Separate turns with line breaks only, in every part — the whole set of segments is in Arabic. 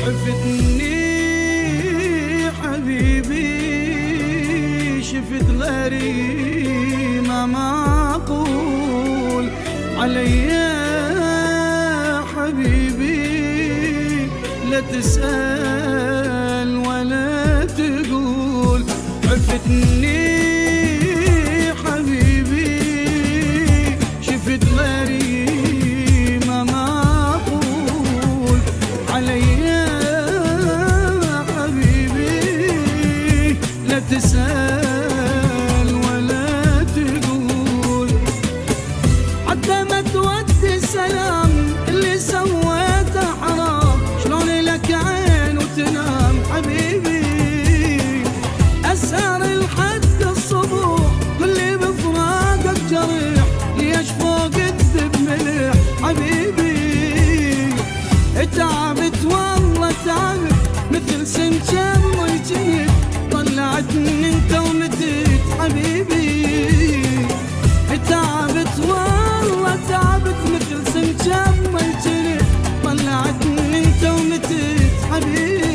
عفتني حبيبي شفت غيري ما معقول علي حبيبي لا تسأل ولا تقول عفتني حبيبي شفت غيري ما معقول علي حبيبي لا تسأل ولا تقول حتى ما تودي السلام اللي سويته حرام شلون لك عين وتنام حبيبي أسهر لحد الصبح كل بفراقك جريح ليش فوق الذب ملح حبيبي تعبت والله تعبت مثل سنجاب وجهك طلعتني انت ومتت حبيبي تعبت والله تعبت مثل سنجاب وجهك طلعتني انت ومتت حبيبي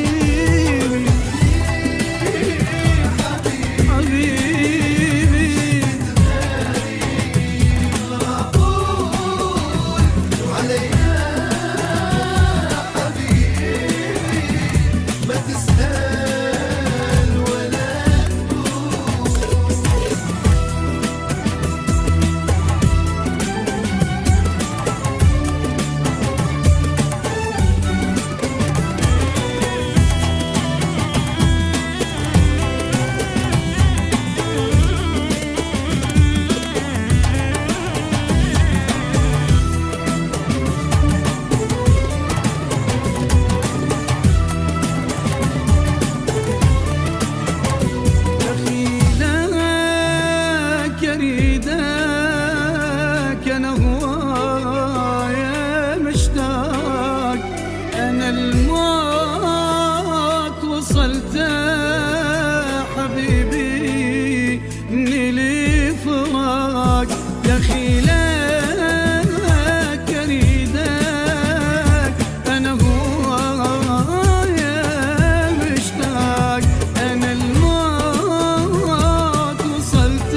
اريدك انا هوايا مشتاق انا الموت وصلت حبيبي من الفراق يا خيلك اريدك انا هوايا مشتاق انا الموت وصلت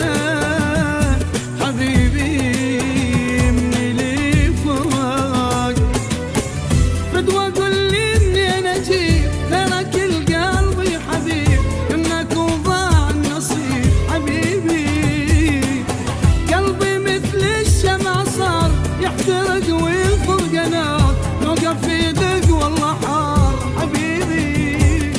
يحترق والفرقنا نوقف في دق والله حار حبيبي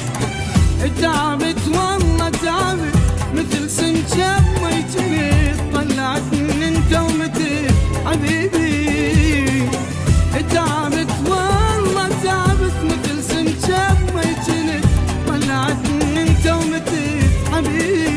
تعبت والله تعبت مثل سنجاب ميتني طلعتني انت ومتت حبيبي تعبت والله تعبت مثل سنجاب ميتني طلعتني انت ومتت حبيبي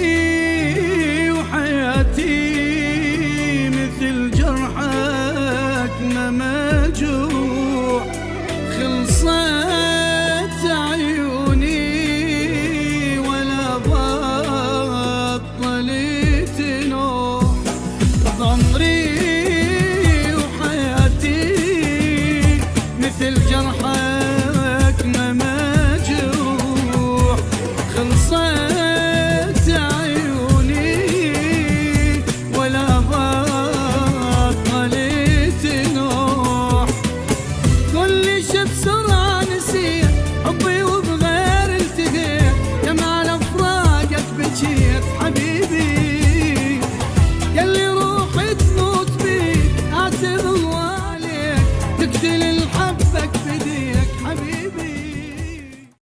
عمري وحياتي مثل جرحك ما مجروح خلصت عيوني ولا بطلت نوح عمري وحياتي مثل جرحك ما مجروح خلصت شف